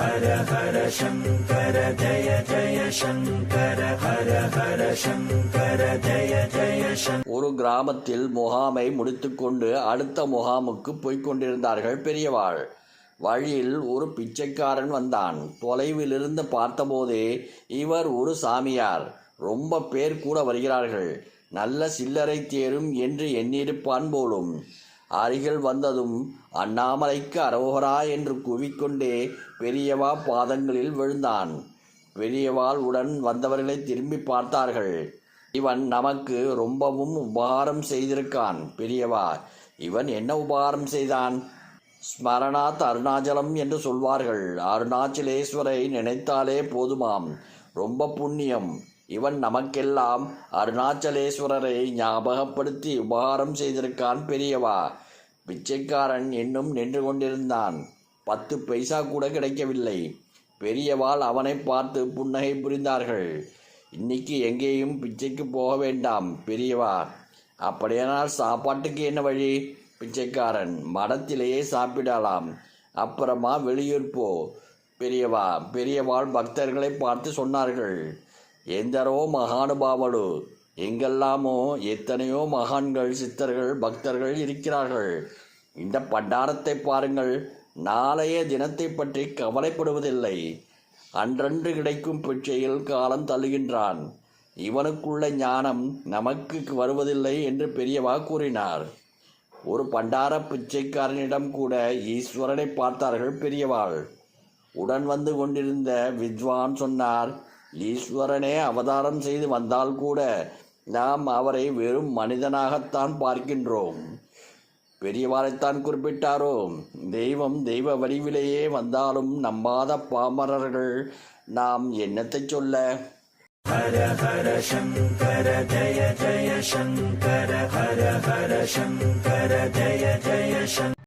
ஹர ஹர சங்கர ஜய ஜய சங்கர ஹர ஹர சங்கர ஜய ஜய சங்கர. ஒரு கிராமத்தில் முகாமை முடித்துக்கொண்டு அடுத்த முகாமுக்கு போய்க் கொண்டிருந்தார்கள் பெரியவாள். வழியில் ஒரு பிச்சைக்காரன் வந்தான். தொலைவிலிருந்து பார்த்தபோதே இவர் ஒரு சாமியார், ரொம்ப பேர் கூட வருகிறார்கள், நல்ல சில்லறை தேரும் என்று எண்ணியிருப்பான் போலும். அருகில் வந்ததும் அண்ணாமலைக்கு அரோகரா என்று கூவிக்கொண்டே பெரியவா பாதங்களில் விழுந்தான். பெரியவாள் உடன் வந்தவர்களை திரும்பி பார்த்தார்கள். இவன் நமக்கு ரொம்பவும் உபகாரம் செய்திருக்கான் பெரியவா. இவன் என்ன உபகாரம் செய்தான்? ஸ்மரணாத் அருணாச்சலம் என்று சொல்வார்கள். அருணாச்சலேஸ்வரை நினைத்தாலே போதுமாம், ரொம்ப புண்ணியம். இவன் நமக்கெல்லாம் அருணாச்சலேஸ்வரரை ஞாபகப்படுத்தி உபகாரம் செய்திருக்கான் பெரியவா. பிச்சைக்காரன் இன்னும் நின்று கொண்டிருந்தான். 10 பைசா கூட கிடைக்கவில்லை. பெரியவாள் அவனை பார்த்து புன்னகை புரிந்தார்கள். இன்னைக்கு எங்கேயும் பிச்சைக்கு போக வேண்டாம் பெரியவா. அப்படியானால் சாப்பாட்டுக்கு என்ன வழி? பிச்சைக்காரன், மடத்திலேயே சாப்பிடலாம், அப்புறமா வெளியூர் போ பெரியவா. பெரியவாள் பக்தர்களை பார்த்து சொன்னார்கள், எந்தரோ மகானுபாவலு, எங்கெல்லாமோ எத்தனையோ மகான்கள், சித்தர்கள், பக்தர்கள் இருக்கிறார்கள். இந்த பண்டாரத்தை பாருங்கள். நாளைய தினத்தை பற்றி கவலைப்படுவதில்லை. அன்றன்று கிடைக்கும் பிச்சையில் காலம் தள்ளுகின்றான். இவனுக்குள்ள ஞானம் நமக்கு வருவதில்லை என்று பெரியவா கூறினார். ஒரு பண்டார பிச்சைக்காரனிடம் கூட ஈஸ்வரனை பார்த்தார்கள் பெரியவாள். உடன் வந்து கொண்டிருந்த வித்வான் சொன்னார், ஈஸ்வரனே அவதாரம் செய்து வந்தால் கூட நாம் அவரை வெறும் மனிதனாகத்தான் பார்க்கின்றோம். பெரியவாளைத்தான் குறிப்பிட்டாரோ? தெய்வம் தெய்வ வடிவிலேயே வந்தாலும் நம்பாத பாமரர்கள் நாம் என்னத்தை சொல்ல? ஹர ஹர சங்கர ஜய ஜய சங்கர ஹர ஹர சங்கர ஜய ஜய சங்கர.